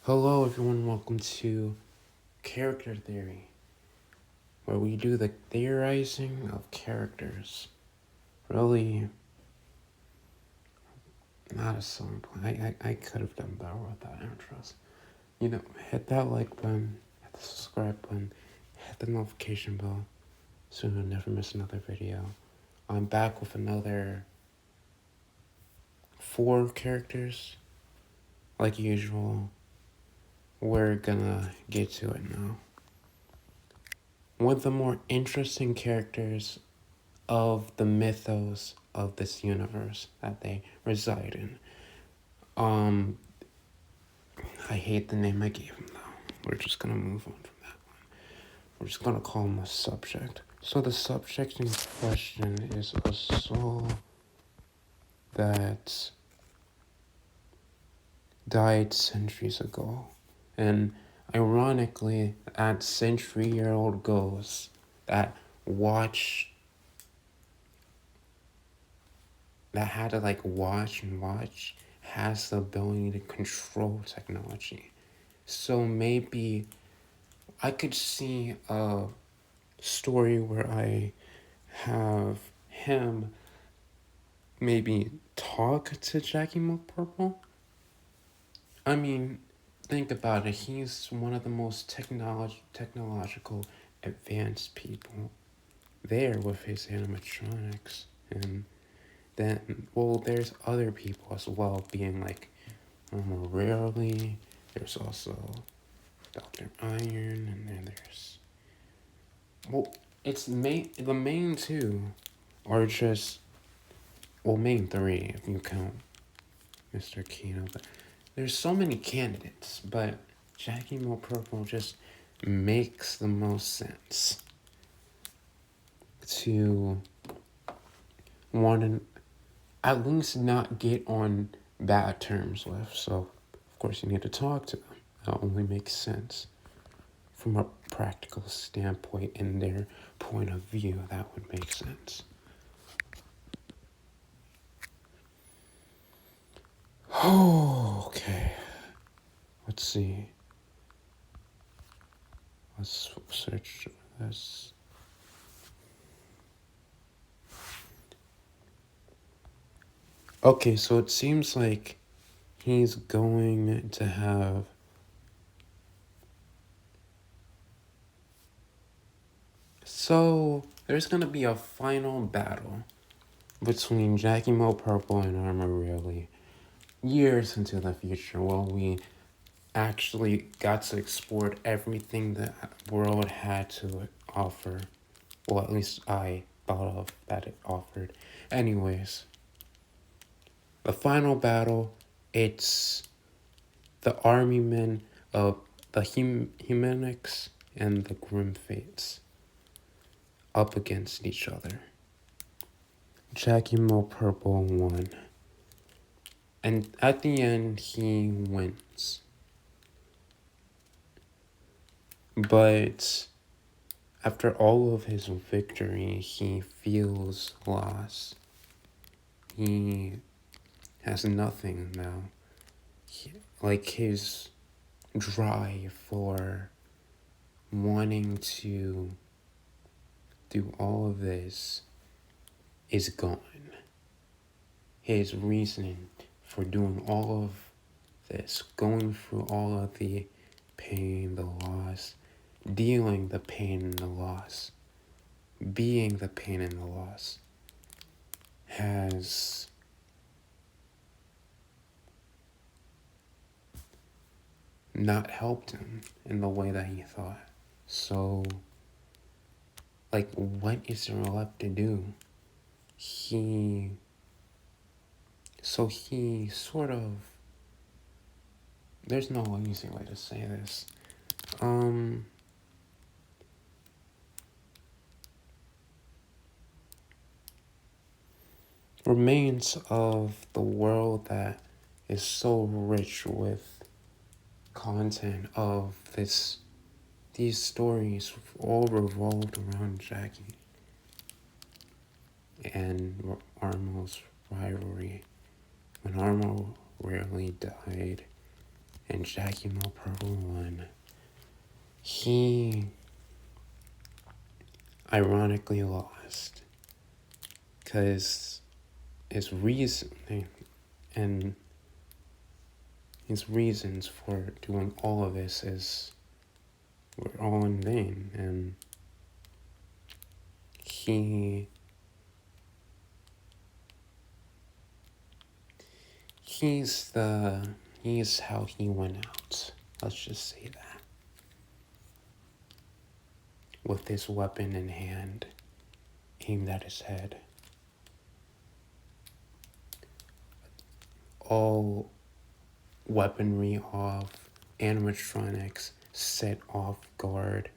Hello everyone, welcome to Character Theory, where we do the theorizing of characters. Really not a song play. I could have done better with that intros. Hit that like button, hit the subscribe button, hit the notification bell so you'll never miss another video. I'm back with another 4 characters. Like usual, we're gonna get to it now. One of the more interesting characters of the mythos of this universe that they reside in. I hate the name I gave him though. We're just gonna move on from that one. We're just gonna call him a subject. So the subject in question is a soul that died centuries ago. And ironically, that century-year-old ghost that had to watch and watch has the ability to control technology. So maybe I could see a story where I have him maybe talk to Jackie McPurple. I mean, think about it. He's one of the most technological advanced people there with his animatronics. And then, well, there's other people as well, being like Rarely. There's also Dr. Iron, and then there's, well, the main 2 are just, well, main 3 if you count Mr. Kino, but there's so many candidates, but Jackie Mo Purple just makes the most sense to want to at least not get on bad terms with. So, of course, you need to talk to them. That only makes sense from a practical standpoint. In their point of view, that would make sense. Oh, okay. Let's see. Let's search this. Okay, so it seems like he's going to have there's gonna be a final battle between Jackie Mo Purple and Armor Really years into the future. Well, we actually got to explore everything the world had to offer. Well, at least I thought of that it offered. Anyways, the final battle, it's the army men of the Humanics and the Grim Fates up against each other. Jackie Mo Purple won. And at the end, he wins. But after all of his victory, he feels lost. He has nothing now. His drive for wanting to do all of this is gone. His reasoning for doing all of this, going through all of the pain, the loss, dealing the pain and the loss, being the pain and the loss, has not helped him in the way that he thought. So, what is there left to do? He sort of, there's no easy way to say this. Remains of the world that is so rich with content of these stories all revolved around Jackie and Armo's rivalry. When Armo rarely died and Jackie Purple One, he ironically lost because his reason and his reasons for doing all of this were all in vain, and he's how he went out. Let's just say that. With his weapon in hand, aimed at his head. All weaponry off, animatronics set off guard.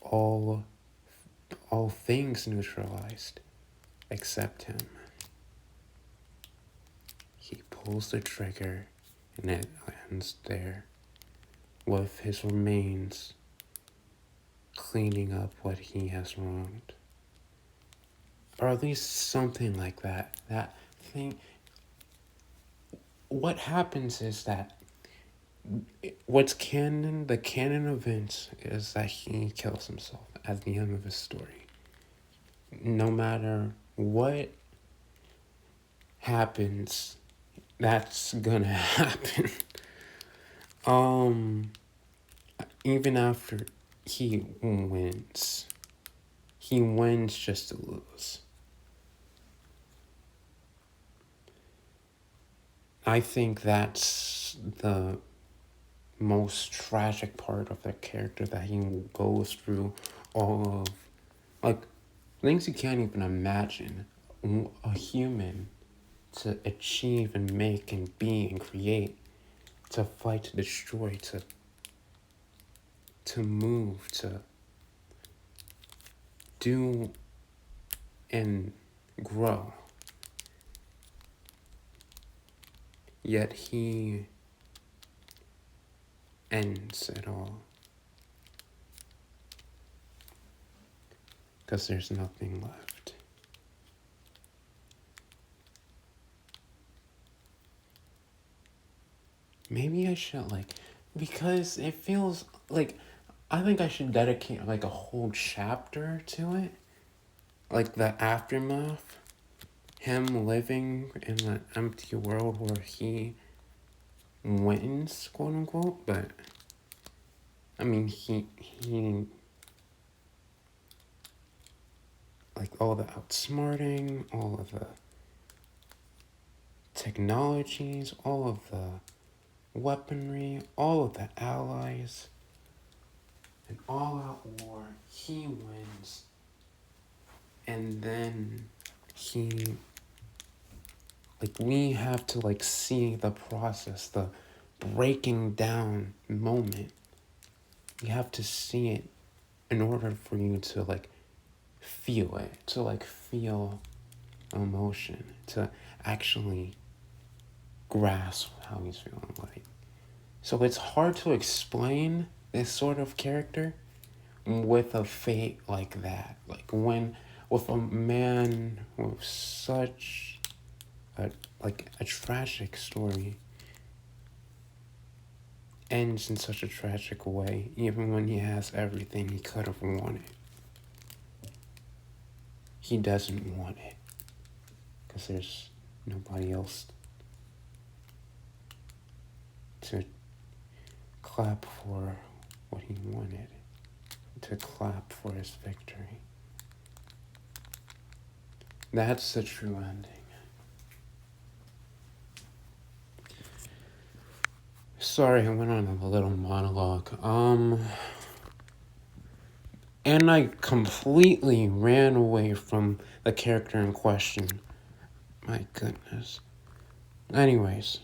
All things neutralized except him. He pulls the trigger and it ends there, with his remains cleaning up what he has wronged. Or at least something like that. That thing. What happens is that the canon event is that he kills himself at the end of his story. No matter what happens, that's gonna happen. Even after he wins just to lose. I think that's the most tragic part of the character, that he goes through all of, like, things you can't even imagine a human to achieve and make and be and create, to fight, to destroy, to move, to do and grow. Yet he ends it all. Because there's nothing left. Maybe I should, because it feels like, I think I should dedicate, a whole chapter to it. Like, the aftermath. Him living in an empty world where he wins, quote unquote, but, I mean, he like, all the outsmarting, all of the technologies, all of the weaponry, all of the allies, an all-out war, he wins, and then we have to, see the process, the breaking down moment. You have to see it in order for you to, feel it, to, feel emotion, to actually grasp how he's feeling, So it's hard to explain this sort of character with a fate like that. With a man with such a tragic story ends in such a tragic way, even when he has everything he could have wanted. He doesn't want it, because there's nobody else to clap for what he wanted, to clap for his victory. That's the true ending. Sorry, I went on a little monologue. And I completely ran away from the character in question. My goodness. Anyways.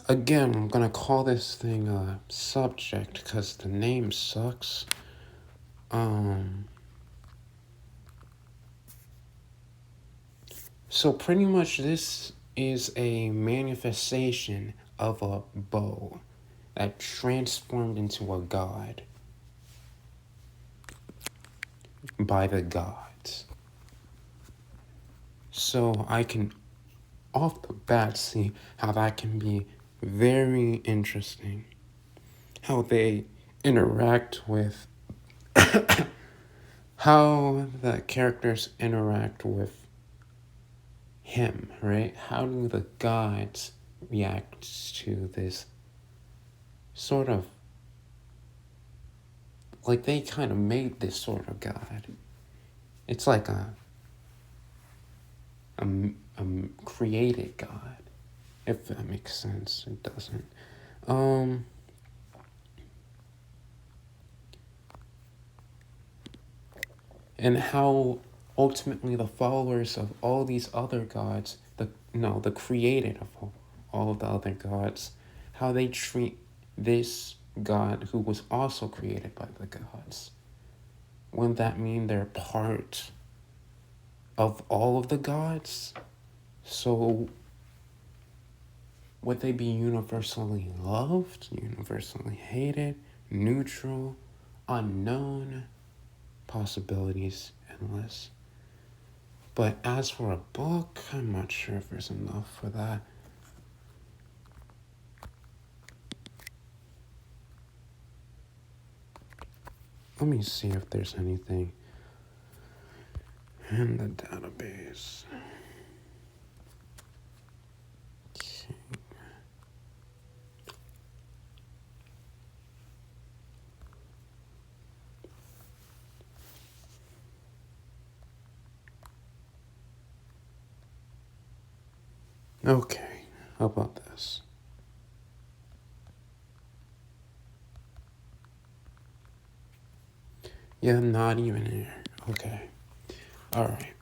Again, I'm gonna call this thing a subject because the name sucks. So pretty much this is a manifestation of a bow that transformed into a god by the gods. So I can off the bat see how that can be very interesting. How they interact with how the characters interact with him, right? How do the gods react to this sort of, like, they kind of made this sort of god. It's like a created god, if that makes sense. It doesn't. And how ultimately the followers of all these other gods, the created of all of the other gods, how they treat this god who was also created by the gods. Wouldn't that mean they're part of all of the gods? So would they be universally loved, universally hated, neutral, unknown? Possibilities endless. But as for a book, I'm not sure if there's enough for that. Let me see if there's anything in the database. Okay, how about this? Yeah, not even here. Okay. Alright.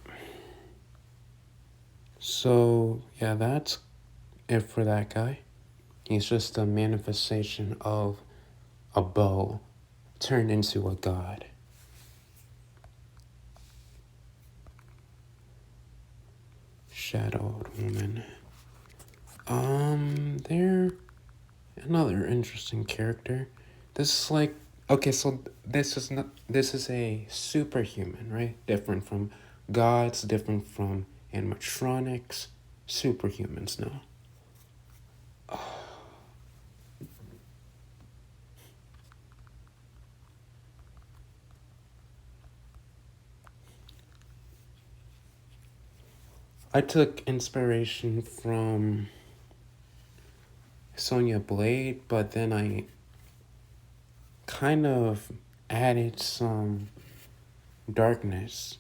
So, yeah, that's it for that guy. He's just a manifestation of a bow turned into a god. Shadowed woman. They're another interesting character. This is like, okay, so this is a superhuman, right? Different from gods, different from animatronics, superhumans now. I took inspiration from Sonya Blade, but then I kind of added some darkness.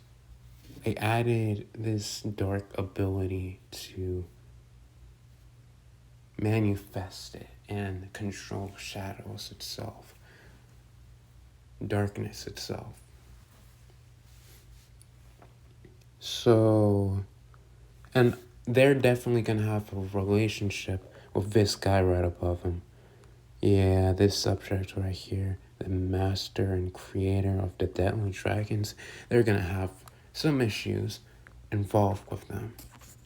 I added this dark ability to manifest it and control shadows itself, darkness itself. So, and they're definitely gonna have a relationship with this guy right above him. Yeah, this subject right here, the master and creator of the deadly dragons, they're gonna have some issues involved with them.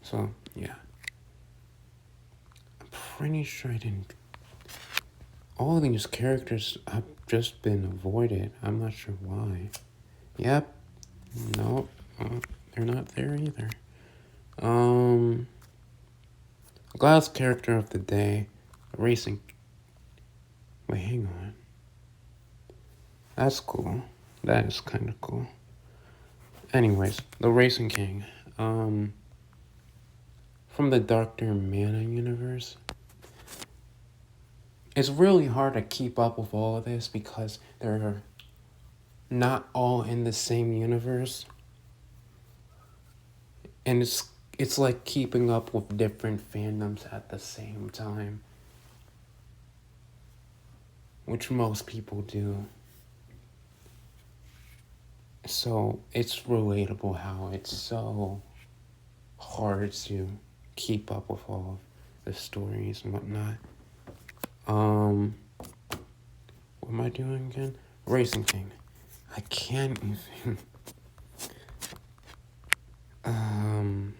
So, yeah. I'm pretty sure I didn't. All of these characters have just been avoided. I'm not sure why. Yep. Nope. They're not there either. Last character of the day, racing. Wait, hang on. That's cool. That is kind of cool. Anyways, the Racing King. From the Dr. Mana universe. It's really hard to keep up with all of this because they're not all in the same universe. And it's like keeping up with different fandoms at the same time, which most people do. So it's relatable how it's so hard to keep up with all of the stories and whatnot. What am I doing again? Racing King. I can't even.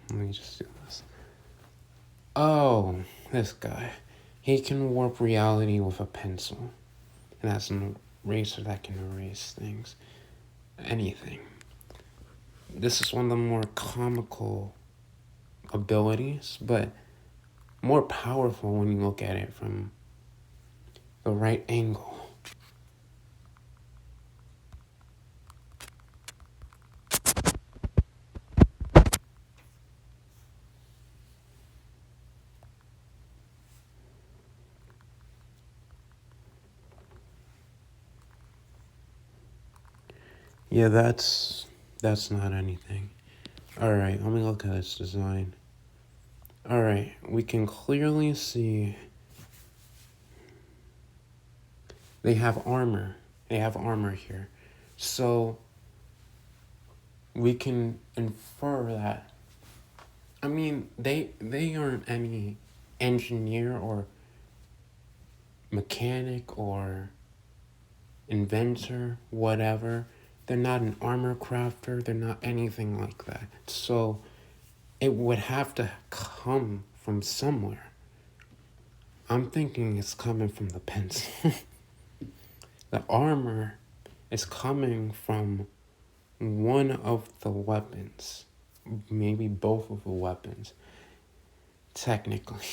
Let me just do this. Oh, this guy. He can warp reality with a pencil. And that's an eraser that can erase things. Anything. This is one of the more comical abilities, but more powerful when you look at it from the right angle. Yeah, that's not anything. Alright, let me look at this design. Alright, we can clearly see they have armor. They have armor here. So we can infer that. I mean, they aren't any engineer or mechanic or inventor, whatever. They're not an armor crafter. They're not anything like that. So it would have to come from somewhere. I'm thinking it's coming from the pencil. The armor is coming from one of the weapons. Maybe both of the weapons. Technically.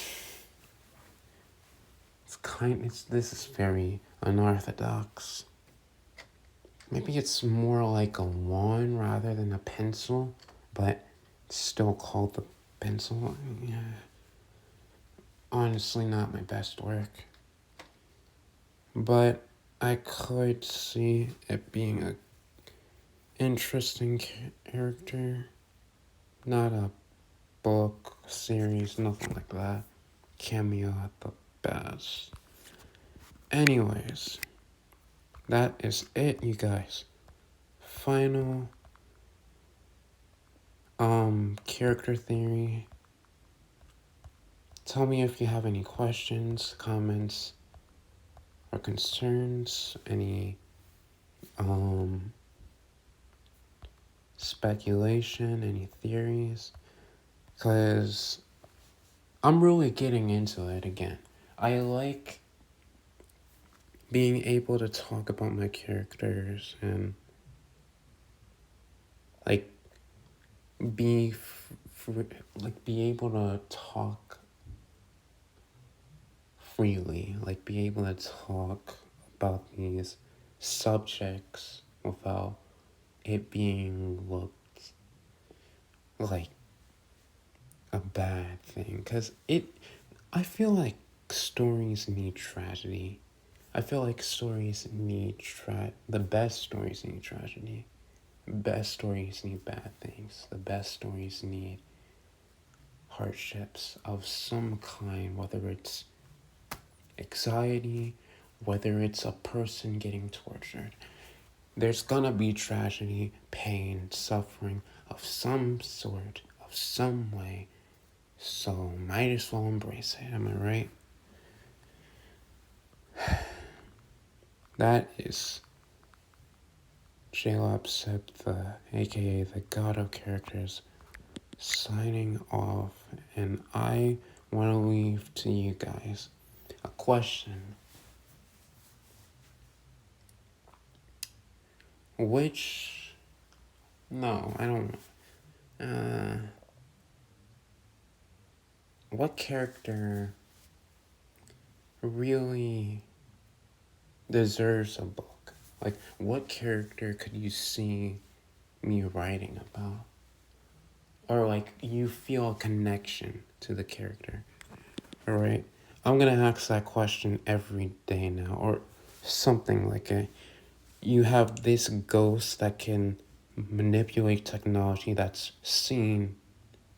This is very unorthodox. Maybe it's more like a wand rather than a pencil, but it's still called the pencil. Yeah. Honestly, not my best work. But I could see it being a interesting character. Not a book, series, nothing like that. Cameo at the best. Anyways, that is it, you guys. Final character theory. Tell me if you have any questions, comments, or concerns, any speculation, any theories, because I'm really getting into it again. I like being able to talk about my characters and like be able to talk freely, like be able to talk about these subjects without it being looked like a bad thing. Because I feel like stories need tragedy. I feel like stories need the best stories need tragedy. Best stories need bad things. The best stories need hardships of some kind, whether it's anxiety, whether it's a person getting tortured. There's gonna be tragedy, pain, suffering of some sort, of some way. So might as well embrace it, am I right? That is J-Lab aka the God of Characters, signing off, and I want to leave to you guys a question. No, I don't, what character really deserves a book? Like, what character could you see me writing about? Or, like, you feel a connection to the character, alright? I'm gonna ask that question every day now, or something like it. You have this ghost that can manipulate technology that's seen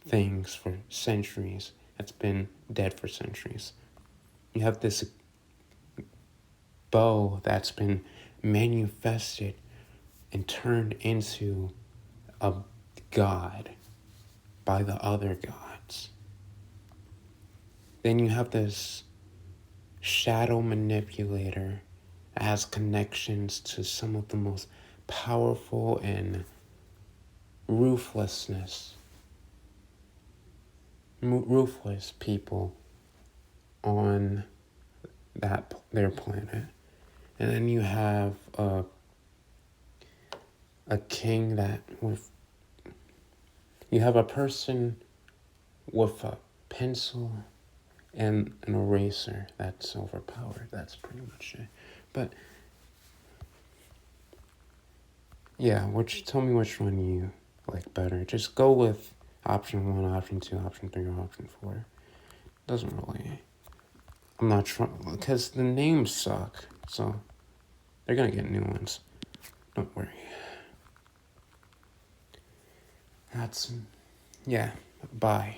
things for centuries, that's been dead for centuries. You have this bow that's been manifested and turned into a god by the other gods. Then you have this shadow manipulator that has connections to some of the most powerful and ruthless people on their planet. And then you have a king you have a person with a pencil and an eraser that's overpowered. That's pretty much it. But yeah, tell me which one you like better. Just go with option 1, option 2, option 3, or option 4. Doesn't really. I'm not trying because the names suck. So they're gonna get new ones. Don't worry. Yeah. Bye.